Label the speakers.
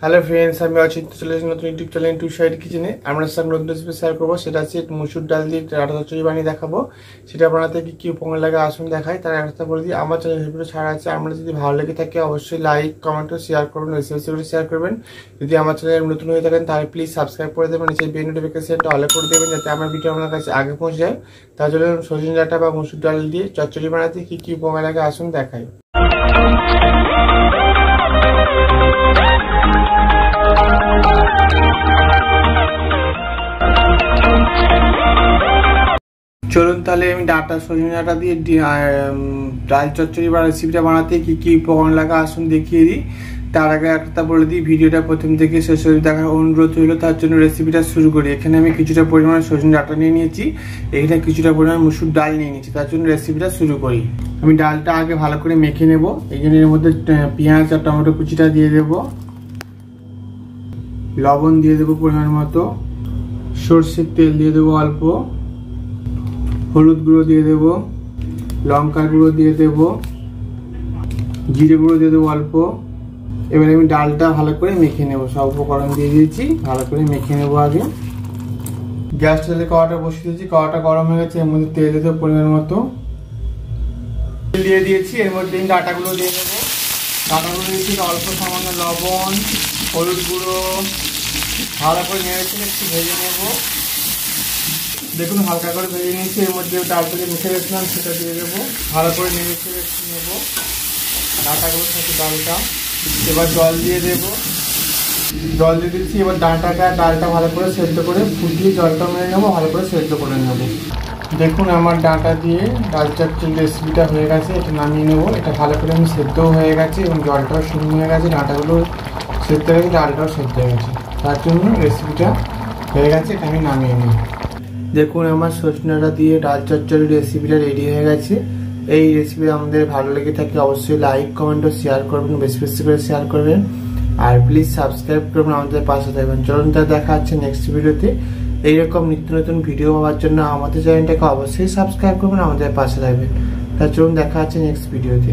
Speaker 1: Hello friends, আমি অচিন্ত চলে এসেছি নতুন ইউটিউব চ্যানেল টু সাইড কিচেনে। আমরা সঙ্গে নতুন রেসিপি শেয়ার করবো। সেটা হচ্ছে মুসুর ডাল দিয়ে ডাটা চচ্চড়ি বানিয়ে দেখাবো। সেটা বানাতে কি উপকরণ লাগে আসুন দেখাই। তার একটা বলে দিই, আমার চ্যানেল রেসিপিটা ছাড়া আছে। আমরা যদি ভালো লেগে থাকে অবশ্যই লাইক কমেন্ট ও শেয়ার করবেন, রেসিপিগুলো শেয়ার করবেন। যদি আমার চ্যানেল নতুন হয়ে থাকেন তাহলে প্লিজ সাবস্ক্রাইব করে দেবেন, নিচে বেল নোটিফিকেশনটা অল করে দেবেন যাতে আমার ভিডিও আপনার কাছে আগে পৌঁছে যায়। তার জন্য সজনে ডাঁটা বা মুসুর ডাল দিয়ে চচ্চড়ি বানাতে কি উপকরণ লাগে আসুন দেখাই। চলুন তাহলে আমি ডাঁটা সজনে ডাঁটা দিয়ে ডাল চচ্চড়ি বা রেসিপিটা বানাতে কি উপকরণ লাগে আসুন দেখিয়ে দিই। তার আগে একটা বলে দিই, ভিডিওটা প্রথম থেকে শেষ অবধি দেখার অনুরোধ হলো। তার জন্য রেসিপিটা শুরু করি। এখানে আমি কিছুটা পরিমাণ সজনে ডাঁটা নিয়ে নিয়েছি, এখানে কিছুটা পরিমাণ মুসুর ডাল নিয়ে নিয়েছি। তার জন্য রেসিপিটা শুরু করি। আমি ডালটা আগে ভালো করে মেখে নেব। এই জন্য এর মধ্যে পেঁয়াজ আর টমেটো কুচিটা দিয়ে দেব, লবণ দিয়ে দেবো পরিমাণ মতো, সর্ষের তেল দিয়ে দেবো অল্প, হলুদ গুঁড়ো দিয়ে দেবো, লঙ্কা গুঁড়ো দিয়ে দেবো, জিরে গুঁড়ো দিয়ে দেবো অল্প। এবারে আমি ডালটা ভালো করে মেখে নেবো। সব উপকরণ দিয়ে দিয়েছি, ভালো করে মেখে নেবো। আগে গ্যাসটা তেলে কড়াটা বসিয়ে দিয়েছি, কড়াটা গরম হয়ে গেছে। এর মধ্যে তেল দিয়ে দেবো পরিমাণ মতো, তেল দিয়ে দিয়েছি। এর মধ্যে আমি ডাঁটাগুলো দিয়ে দেবো। ডাঁটাগুলো দিয়েছি, অল্প সামান্য লবণ, হলুদ গুঁড়ো, ভালো করে নেড়ে চেড়ে একটু ভেজে নেবো। দেখুন হালকা করে ভেজে নিয়েছি। এর মধ্যে ডালটা যে মুখে রেখেছিলাম সেটা দিয়ে দেবো, ভালো করে নেড়ে চেড়ে একটু নেবো ডাঁটাগুলোর সাথে ডালটা। এবার জল দিয়ে দেবো, জল দিয়ে দিচ্ছি। এবার ডাঁটাটা ডালটা ভালো করে সেদ্ধ করে ফুটিয়ে জলটা মেরে নেবো, ভালো করে সেদ্ধ করে নেবো। দেখুন আমার ডাঁটা দিয়ে ডাল চচ্চড়ি রেসিপিটা হয়ে গেছে। এটা নামিয়ে নেবো। এটা ভালো করে আমি সেদ্ধও হয়ে গেছে এবং জলটাও শুকনো হয়ে গেছে, ডাঁটাগুলো সেদ্ধ হয়ে গেছে, ডালটাও সেদ্ধ হয়ে গেছে। তার জন্য রেসিপিটা হয়ে গেছে, এটা আমি নামিয়ে নিই। দেখুন আমার সজনে ডাঁটা দিয়ে ডাল চচ্চড়ি রেসিপিটা রেডি হয়ে গেছে। এই রেসিপি আমাদের ভালো লেগে থাকে অবশ্যই লাইক কমেন্ট ও শেয়ার করবেন, বেশি বেশি করে শেয়ার করবেন। আর প্লিজ সাবস্ক্রাইব করবেন, আমাদের পাশে থাকবেন। চলুন তা দেখা হচ্ছে নেক্সট ভিডিওতে। এইরকম নিত্য নতুন ভিডিও পাওয়ার জন্য আমাদের চ্যানেলটাকে অবশ্যই সাবস্ক্রাইব করবেন, আমাদের পাশে থাকবেন। তা চলুন দেখা হচ্ছে নেক্সট ভিডিওতে।